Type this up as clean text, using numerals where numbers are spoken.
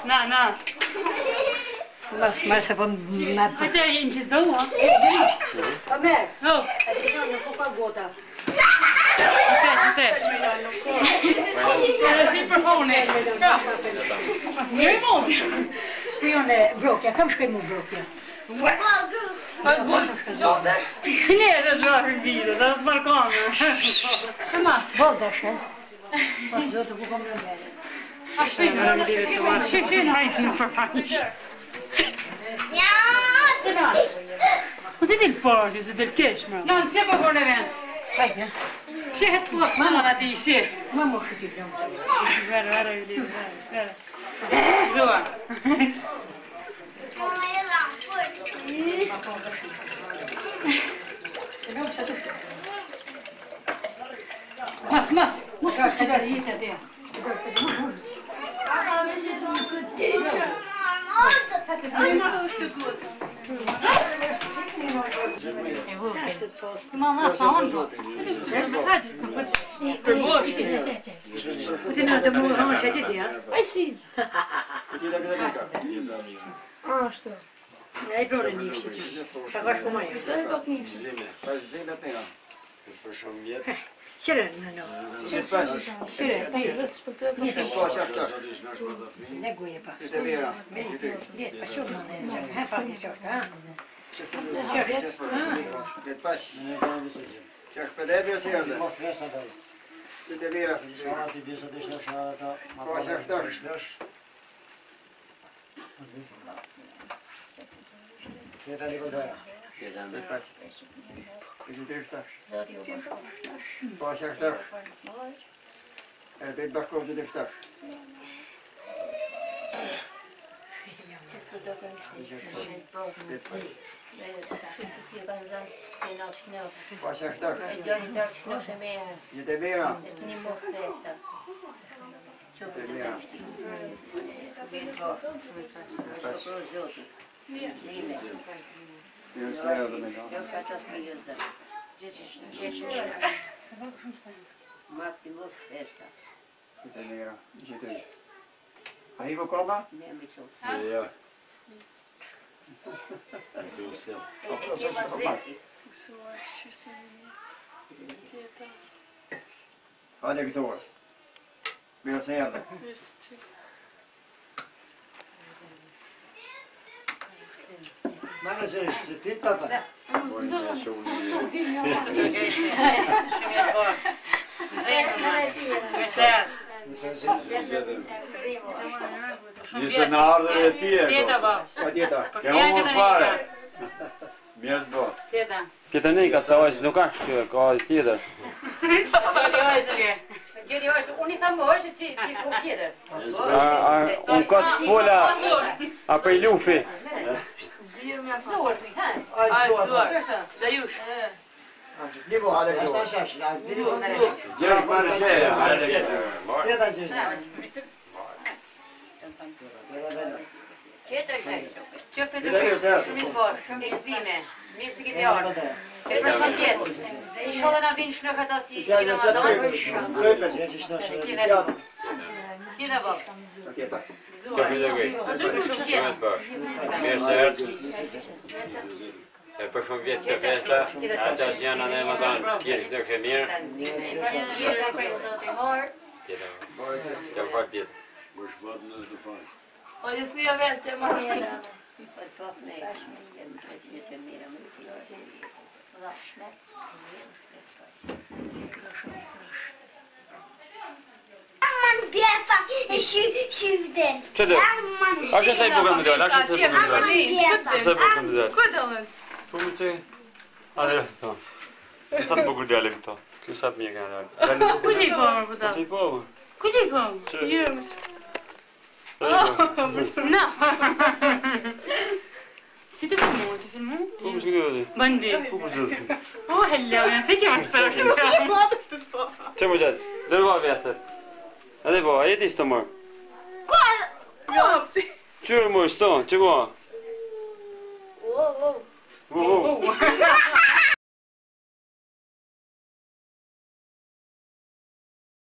Na. Mas se po me... Atë e në qizohua? Pa merë. Oh. E të një nuk ka gota. Qitesh. Fish për fone. Njëri mund. Pijone brokja, kam shkoj mu brokja. Gjotesh? Ne e të gjohë në video, dhe të markonë. Voldesh, e? Pas do të ku kom në mene. Shih, hajtë në përhajtë. Po si del party, si del keq, më? Non, që po kërë në vend? Hajtë, ja. Që hetë posë, më në ati, që? Ma më shëti pjonë. Vera. Zua. Mas. Mos ka si verë hitë atë. Mamma, sa unë. Për bosh. Ti në të mu hëmë që ti ti, ha? Aj si. Ashtu. Ja I prore një fshit. Ka ka shku maja. Të e pak një fshit. Qire në në. Qire, ti. Një të ne guje pa. Vjet, pa shumë në në qërë. He fa një qërë, ha? Çak pedebio se erde. Te vera. Aí vou cobrar? Olha que sou. Meu certo. Mana sen se ti tata. Nisë në ardhër e tje. Tjeta, ba. Pa tjeta. Kemë më fare. Mirë të bo. Tjeta. Këtë nejka sa ojës nuk ashtë që ka ojës tjetër. Qëli ojësë. Gjeri është, unë I thamë është, ti ku tjetër. Unë ka të fola a për lufi. Zuar, ti, ha? Zuar. Dhe jush. Libo, hajde kjo. Gjerë marrë shëja, hajde kjo. Tjetër shëjë. Qëftë të kërë, shumë I bosh, egzime, mirë si këtë ardhë. E për shumë tjetë. I shodhe nga vinë shkënë këta si I Ramadan. Tjeta bosh. Zuar. Për shumë tjetë. Për shumë vjetë të festa, ata që janë anë e më tanë, kjesh në kështë mirë. Tjeta, të farë tjetë. O dhe si jo vetë që më njëra. Që dhe? Ashtë nësaj bukën më djallë, ashtë nësaj bukën më djallë. Nësaj bukën më djallë. Këtë dëllën? Po më që... A dhe rësë tonë. Nësat bukën djallë këto. Kësat mje kënë djallë. Ku t'i përë, për ta? Të i po? Ku t'i përë? Jëmës. Na. Si të filmu? Po më që këtë dhe? Bandi. Po më që dhe? O, hello, janë fikë më të përë. Që më gjatë? Dërva vjetër. A dhe po, a jeti së të mërë? Kopsi. Qërë mërë së tonë, që koha? Wow. Wow.